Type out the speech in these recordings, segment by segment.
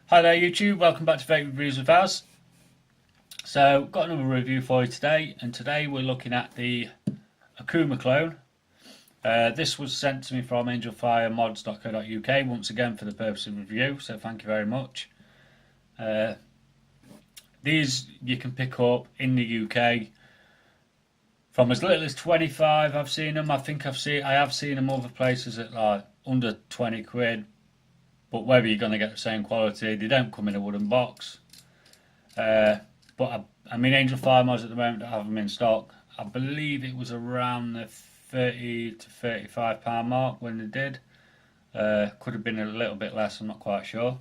Hi there YouTube, welcome back to Vape Reviews with Az. So, got another review for you today, and today we're looking at the Akuma Clone. This was sent to me from Angelfiremods.co.uk, once again for the purpose of review, so thank you very much. These you can pick up in the UK from as little as 25. I've seen them. I have seen them other places at like under 20 quid. But whether you're going to get the same quality, they don't come in a wooden box. But I mean, Angelfiremods at the moment don't have them in stock. I believe it was around the £30 to £35 mark when they did. Could have been a little bit less, I'm not quite sure.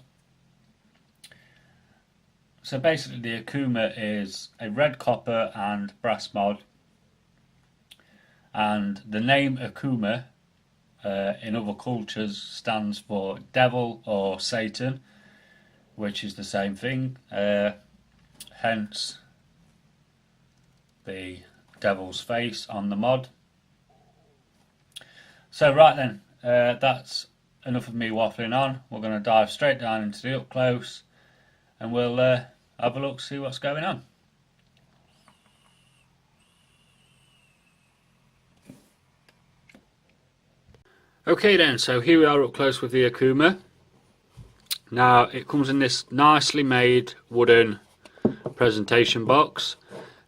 So basically the Akuma is a red copper and brass mod. And the name Akuma in other cultures stands for devil or Satan, which is the same thing. Hence the devil's face on the mod. So right then, that's enough of me waffling on. We're going to dive straight down into the up close and we'll have a look, see what's going on. Okay then, so here we are up close with the Akuma. Now it comes in this nicely made wooden presentation box.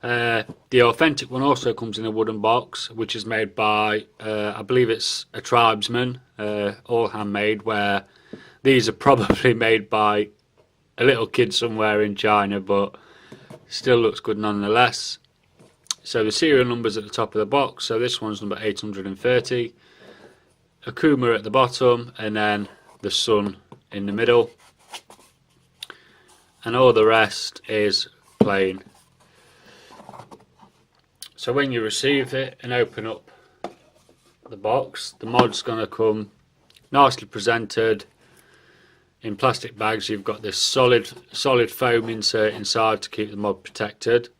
The authentic one also comes in a wooden box, which is made by, I believe it's a tribesman, all handmade, where these are probably made by a little kid somewhere in China, but still looks good nonetheless. So the serial number's at the top of the box, so this one's number 830. Akuma at the bottom, and then the sun in the middle, and all the rest is plain. So when you receive it and open up the box, the mod's going to come nicely presented in plastic bags. You've got this solid foam insert inside to keep the mod protected,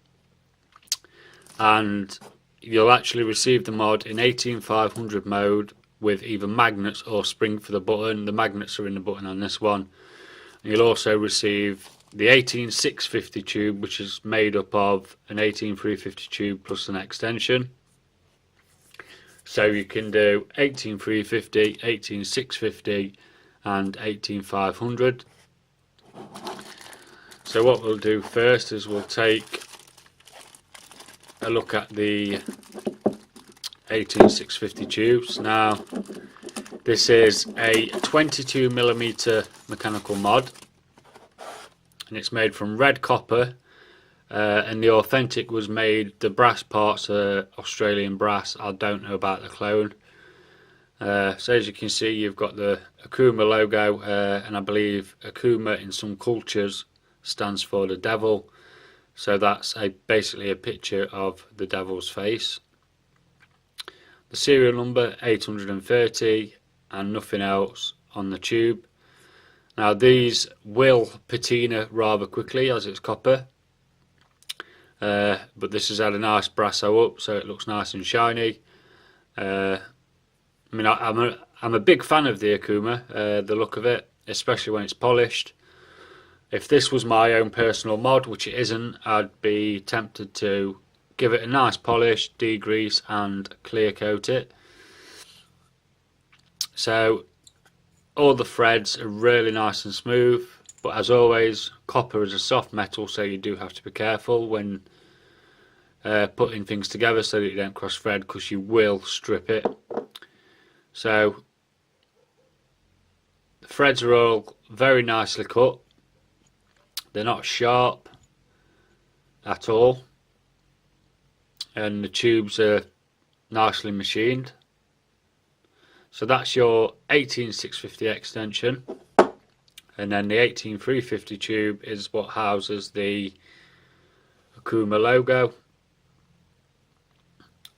and you'll actually receive the mod in 18500 mode with either magnets or spring for the button. The magnets are in the button on this one. And you'll also receive the 18650 tube, which is made up of an 18350 tube plus an extension. So you can do 18350, 18650 and 18500. So what we'll do first is we'll take a look at the 18650 tubes. Now this is a 22mm mechanical mod, and it's made from red copper, and the authentic was made, the brass parts are Australian brass. I don't know about the clone. So as you can see, you've got the Akuma logo, and I believe Akuma in some cultures stands for the devil, so that's basically a picture of the devil's face. The serial number 830 and nothing else on the tube. Now these will patina rather quickly as it's copper, but this has had a nice brasso up, so it looks nice and shiny. I mean, I'm a big fan of the Akuma, the look of it, especially when it's polished. If this was my own personal mod, which it isn't, I'd be tempted to give it a nice polish, degrease and clear coat it. So all the threads are really nice and smooth, but as always, copper is a soft metal, so you do have to be careful when putting things together so that you don't cross thread, because you will strip it. So the threads are all very nicely cut. They're not sharp at all, and the tubes are nicely machined. So that's your 18650 extension, and then the 18350 tube is what houses the Akuma logo.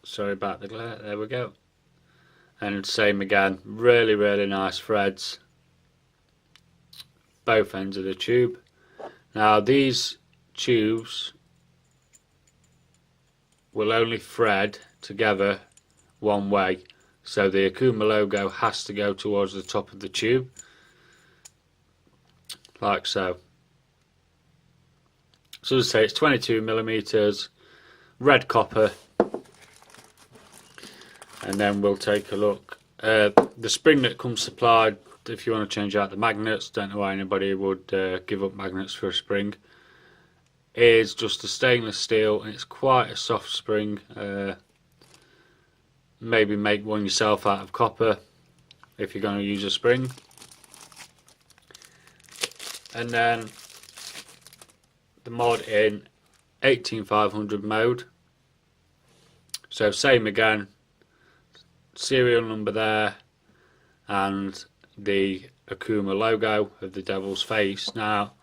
Sorry about the glare, there we go. And same again, really nice threads, both ends of the tube. Now these tubes will only thread together one way, so the Akuma logo has to go towards the top of the tube. like so. So as I say, it's 22mm, red copper, and then we'll take a look. The spring that comes supplied, if you want to change out the magnets, don't know why anybody would give up magnets for a spring, is just a stainless steel, and it's quite a soft spring. Maybe make one yourself out of copper if you're going to use a spring. And then the mod in 18500 mode. So same again, serial number there, and the Akuma logo of the devil's face. Now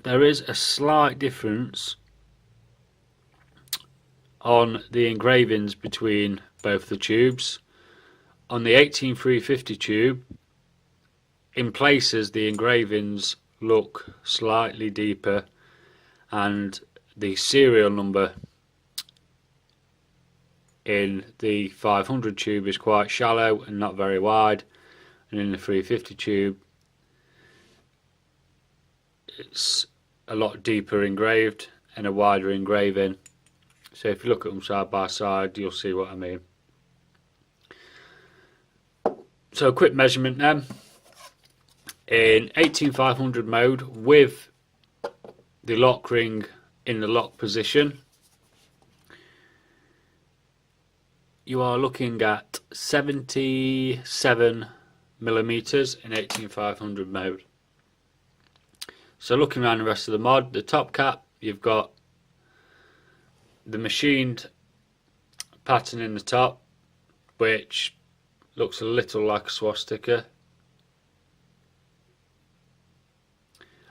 there is a slight difference on the engravings between both the tubes. On the 18350 tube, in places the engravings look slightly deeper, and the serial number in the 500 tube is quite shallow and not very wide, and in the 350 tube it's a lot deeper engraved and a wider engraving. So if you look at them side by side, you'll see what I mean. So a quick measurement then. In 18500 mode with the lock ring in the lock position, you are looking at 77mm in 18500 mode. So looking around the rest of the mod, the top cap, you've got the machined pattern in the top, which looks a little like a swastika,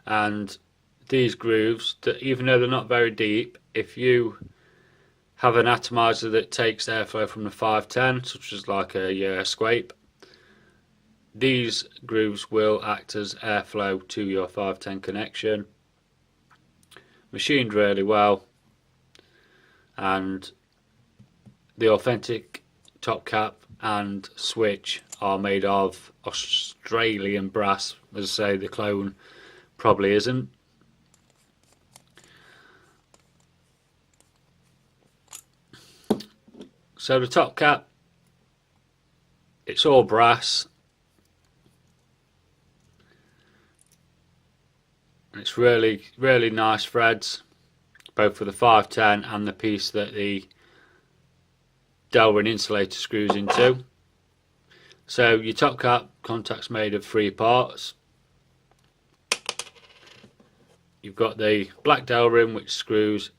and these grooves, that even though they're not very deep, if you have an atomizer that takes airflow from the 510, such as like a scrape, these grooves will act as airflow to your 510 connection. Machined really well, and the authentic top cap and switch are made of Australian brass. As I say, the clone probably isn't. So the top cap, it's all brass, and it's really nice threads, both for the 510 and the piece that the Delrin insulator screws into. So your top cap contact's made of 3 parts. You've got the black Delrin, which screws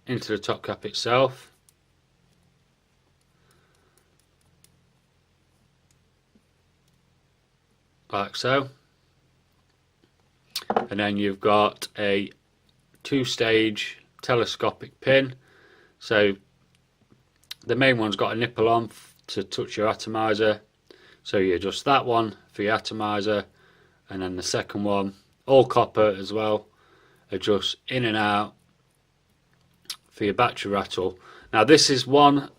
into the top cap itself. Like so. And then you've got a 2-stage telescopic pin. So the main one's got a nipple on to touch your atomizer. So you adjust that one for your atomizer, and then the second one, all copper as well, adjusts in and out for your battery rattle. Now this is one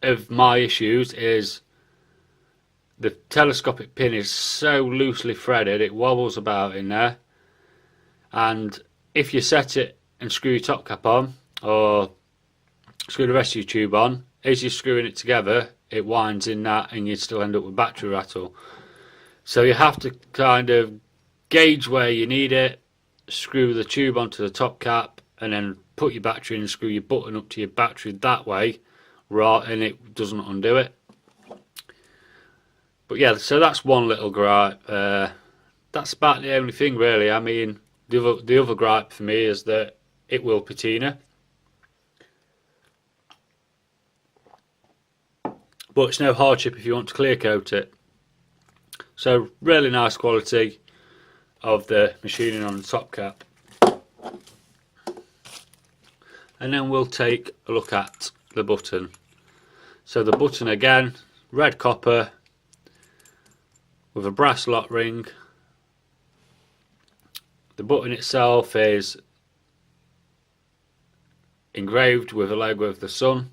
of my issues, is the telescopic pin is so loosely threaded, it wobbles about in there, and if you set it and screw your top cap on, or screw the rest of your tube on, as you're screwing it together, it winds in that and you still end up with battery rattle. So you have to kind of gauge where you need it, screw the tube onto the top cap, and then put your battery in and screw your button up to your battery that way, right, and it doesn't undo it. But yeah, so that's one little gripe. That's about the only thing really. I mean, the other gripe for me is that it will patina. But it's no hardship if you want to clear coat it. So really nice quality of the machining on the top cap. And then we'll take a look at the button. So the button again, red copper with a brass lock ring. The button itself is engraved with a logo of the sun,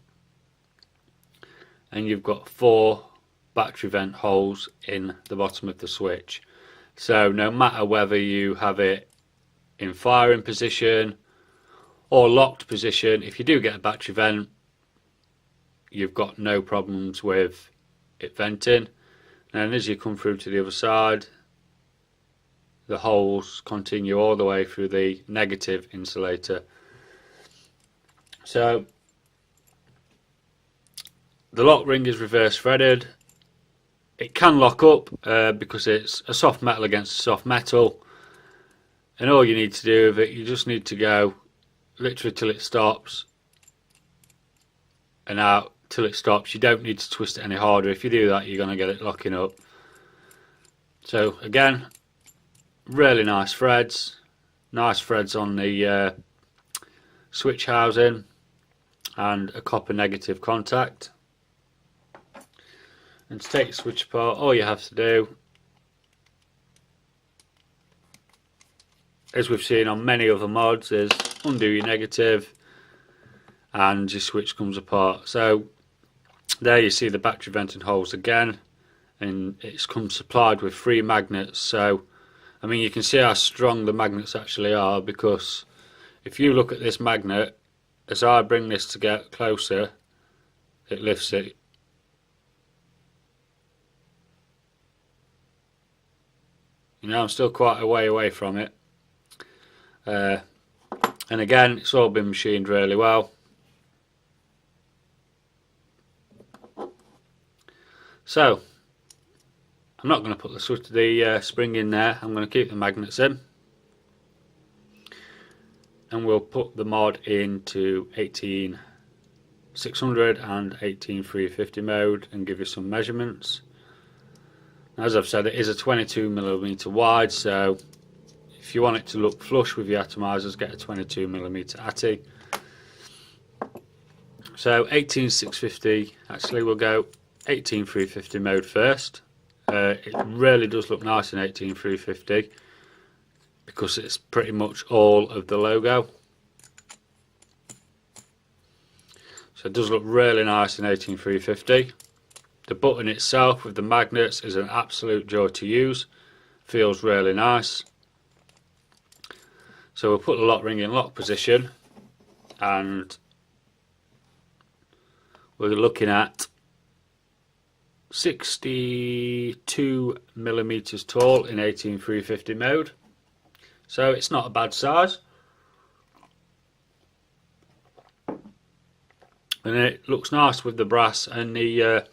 and you've got 4 battery vent holes in the bottom of the switch. So no matter whether you have it in firing position or locked position, if you do get a battery vent, you've got no problems with it venting. And as you come through to the other side, the holes continue all the way through the negative insulator. So the lock ring is reverse threaded. It can lock up because it's a soft metal against a soft metal, and all you need to do with it, you just need to go literally till it stops and out till it stops. You don't need to twist it any harder. If you do that, you're going to get it locking up. So again, really nice threads on the switch housing, and a copper negative contact. And to take the switch apart, all you have to do, as we've seen on many other mods, is undo your negative and your switch comes apart. So there you see the battery venting holes again, and it's come supplied with 3 magnets. So I mean, you can see how strong the magnets actually are, because if you look at this magnet, as I bring this to get closer, it lifts it. You know, I'm still quite a way away from it. And again, it's all been machined really well. So I'm not going to put the spring in there. I'm going to keep the magnets in, and we'll put the mod into 18600 and 18350 mode and give you some measurements. As I've said, it is a 22mm wide, so if you want it to look flush with your atomizers, get a 22mm ATI. So 18650, actually we'll go 18350 mode first. It really does look nice in 18350 because it's pretty much all of the logo. So it does look really nice in 18350. The button itself with the magnets is an absolute joy to use. Feels really nice. So we'll put the lock ring in lock position, and we're looking at 62mm tall in 18350 mode. So it's not a bad size. And it looks nice with the brass and the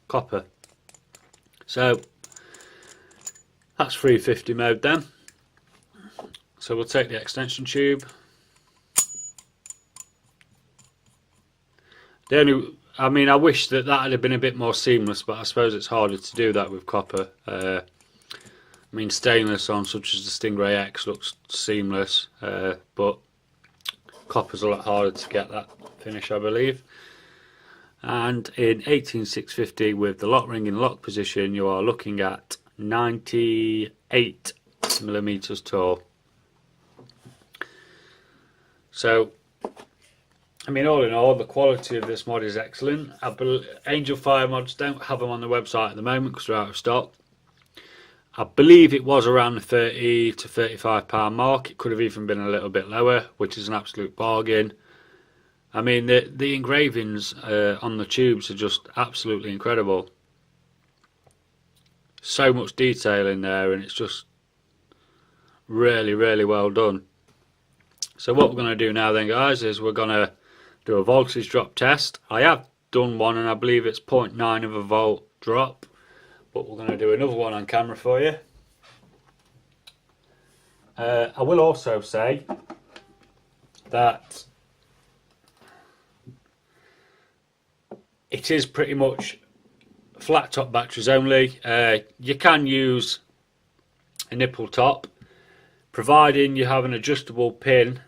copper. So that's 350 mode then. So we'll take the extension tube. I wish that had been a bit more seamless, but I suppose it's harder to do that with copper. I mean, stainless on such as the Stingray X looks seamless, but copper's a lot harder to get that finish, I believe. And in 18650 with the lock ring in lock position, you are looking at 98mm tall. So, I mean, all in all, the quality of this mod is excellent. Angelfiremods don't have them on the website at the moment because they're out of stock. I believe it was around the £30 to £35 mark. It could have even been a little bit lower, which is an absolute bargain. I mean, the engravings on the tubes are just absolutely incredible. So much detail in there, and it's just really, really well done. So what we're going to do now then, guys, is we're going to do a voltage drop test. I have done one, and I believe it's 0.9 of a volt drop, but we're going to do another one on camera for you. I will also say that it is pretty much flat top batteries only. You can use a nipple top, providing you have an adjustable pin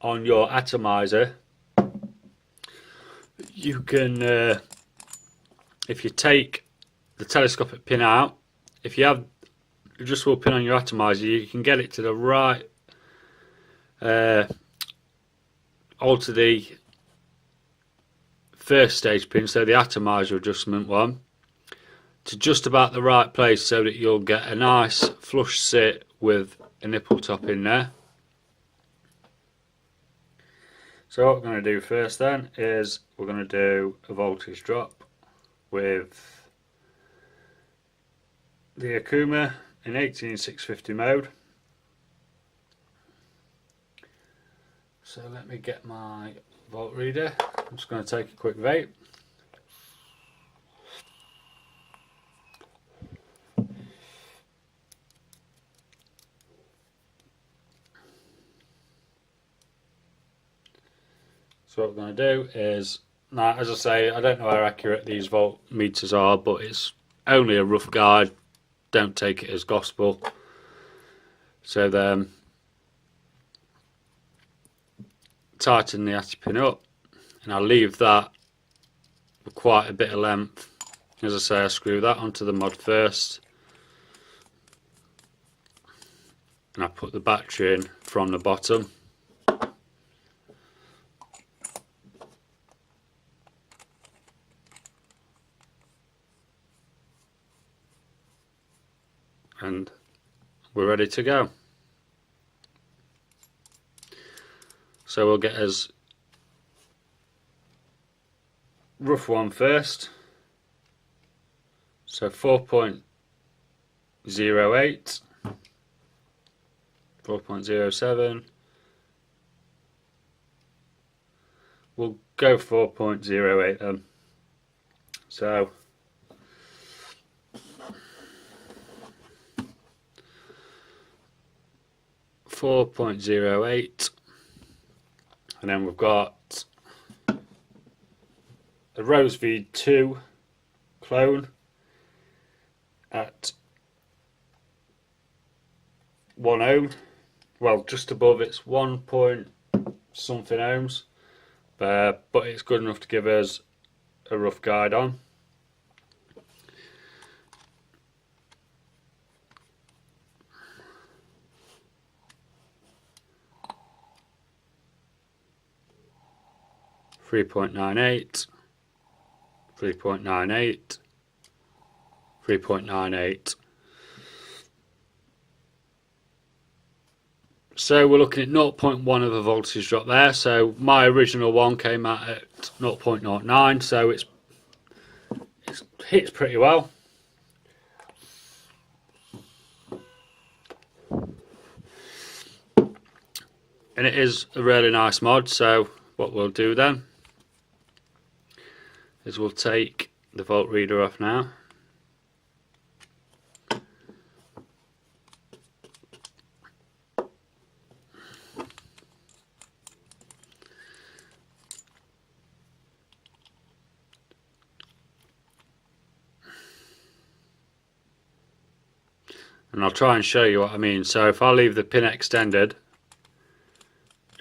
on your atomizer. You can, if you take the telescopic pin out, if you have adjustable pin on your atomizer, you can get it to the right, alter the first stage pin, so the atomizer adjustment one, to just about the right place so that you'll get a nice flush sit with a nipple top in there. So what we're going to do first then is we're going to do a voltage drop with the Akuma in 18650 mode. So let me get my volt reader. I'm just going to take a quick vape. So what we're going to do is, now as I say, I don't know how accurate these volt meters are, but it's only a rough guide. Don't take it as gospel. So then tighten the atty pin up, and I'll leave that with quite a bit of length. As I say, I screw that onto the mod first, and I put the battery in from the bottom. And we're ready to go. So we'll get as rough one first. So 4.08, 4.07. We'll go 4.08 then. So 4.08, and then we've got a Rose V2 clone at 1 ohm. Well, just above, it's 1 point something ohms, but it's good enough to give us a rough guide on. Three 3.98, 3.98, 3.98. So we're looking at 0.1 of a voltage drop there. So my original one came out at 0.09, so it hits pretty well. And it is a really nice mod. So what we'll do then is we'll take the volt reader off now. And I'll try and show you what I mean. So if I leave the pin extended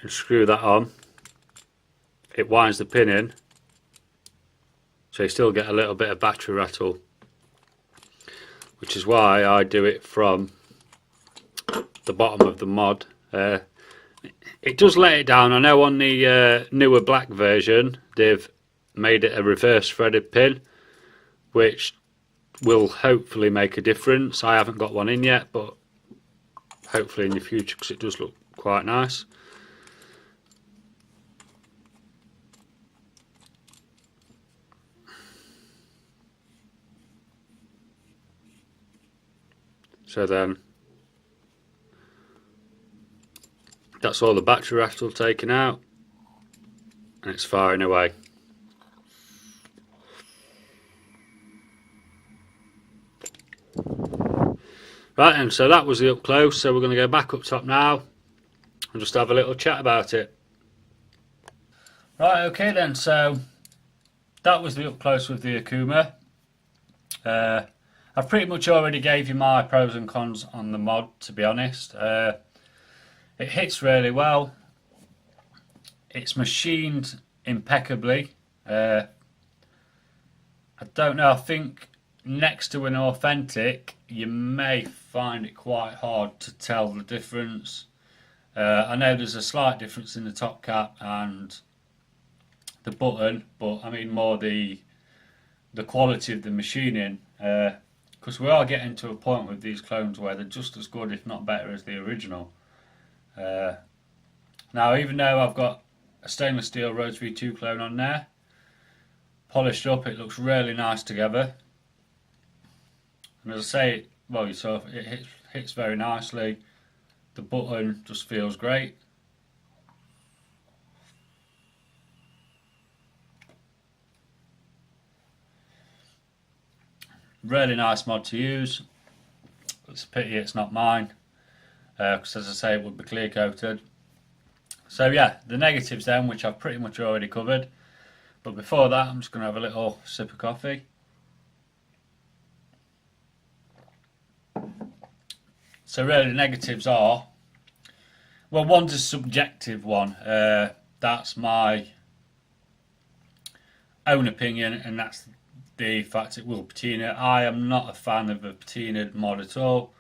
and screw that on, it winds the pin in, so you still get a little bit of battery rattle, which is why I do it from the bottom of the mod. It does let it down. I know on the newer black version they've made it a reverse threaded pin, which will hopefully make a difference. I haven't got one in yet, but hopefully in the future, because it does look quite nice. So then that's all the battery rattle taken out, and it's firing away. Right, and so that was the up close. So we're going to go back up top now and just have a little chat about it. Right, okay then, so that was the up close with the Akuma. I've pretty much already gave you my pros and cons on the mod, to be honest. It hits really well. It's machined impeccably. I don't know, I think next to an authentic you may find it quite hard to tell the difference. I know there's a slight difference in the top cap and the button, but I mean more the quality of the machining because we are getting to a point with these clones where they're just as good, if not better, as the original. Now, even though I've got a stainless steel Rhodes V2 clone on there, polished up, it looks really nice together. And as I say, well, so it hits very nicely. The button just feels great. Really nice mod to use. It's a pity it's not mine, because as I say, it would be clear coated. So yeah, the negatives then, which I've pretty much already covered. But before that, I'm just going to have a little sip of coffee. So really the negatives are, well, one's a subjective one. That's my own opinion, and that's the fact it will patina. I am not a fan of a patinaed mod at all.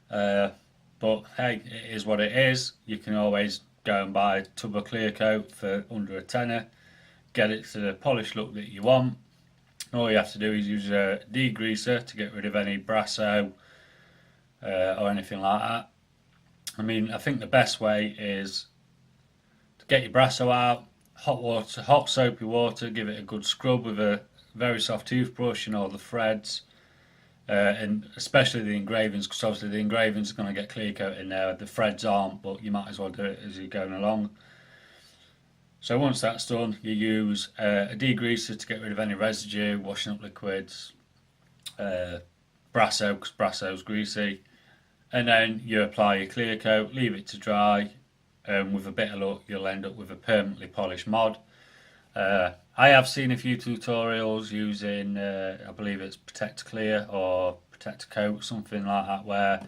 But hey, it is what it is. You can always go and buy a tub of clear coat for under a tenner. Get it to the polished look that you want. All you have to do is use a degreaser to get rid of any brasso or anything like that. I mean, I think the best way is to get your brasso out, hot water, hot soapy water, give it a good scrub with a very soft toothbrush and all the threads, and especially the engravings, because obviously the engravings are going to get clear coat in there. The threads aren't, but you might as well do it as you're going along. So once that's done, you use a degreaser to get rid of any residue, washing up liquids, brasso, because brasso's greasy, and then you apply your clear coat, leave it to dry, and with a bit of luck you'll end up with a permanently polished mod. I have seen a few tutorials using, I believe it's Protect Clear or Protect Coat, something like that, where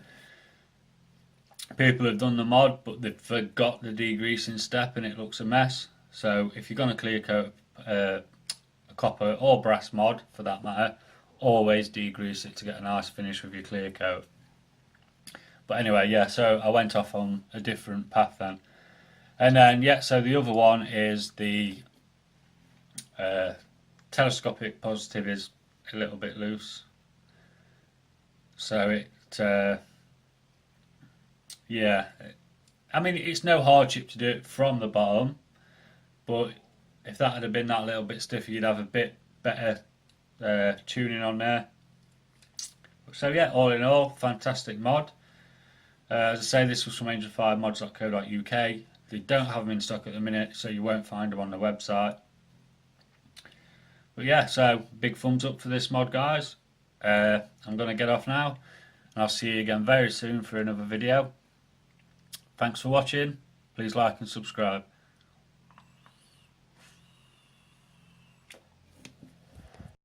people have done the mod but they've forgot the degreasing step and it looks a mess. So if you're going to clear coat a copper or brass mod for that matter, always degrease it to get a nice finish with your clear coat. But anyway, yeah, so I went off on a different path then. And then, yeah, so the other one is the telescopic positive is a little bit loose. So it, yeah, I mean, it's no hardship to do it from the bottom, but if that had been that little bit stiffer, you'd have a bit better tuning on there. So yeah, all in all, fantastic mod. As I say, this was from Angelfiremods.co.uk. They don't have them in stock at the minute, so you won't find them on the website. But yeah, so big thumbs up for this mod, guys. I'm going to get off now, and I'll see you again very soon for another video. Thanks for watching. Please like and subscribe.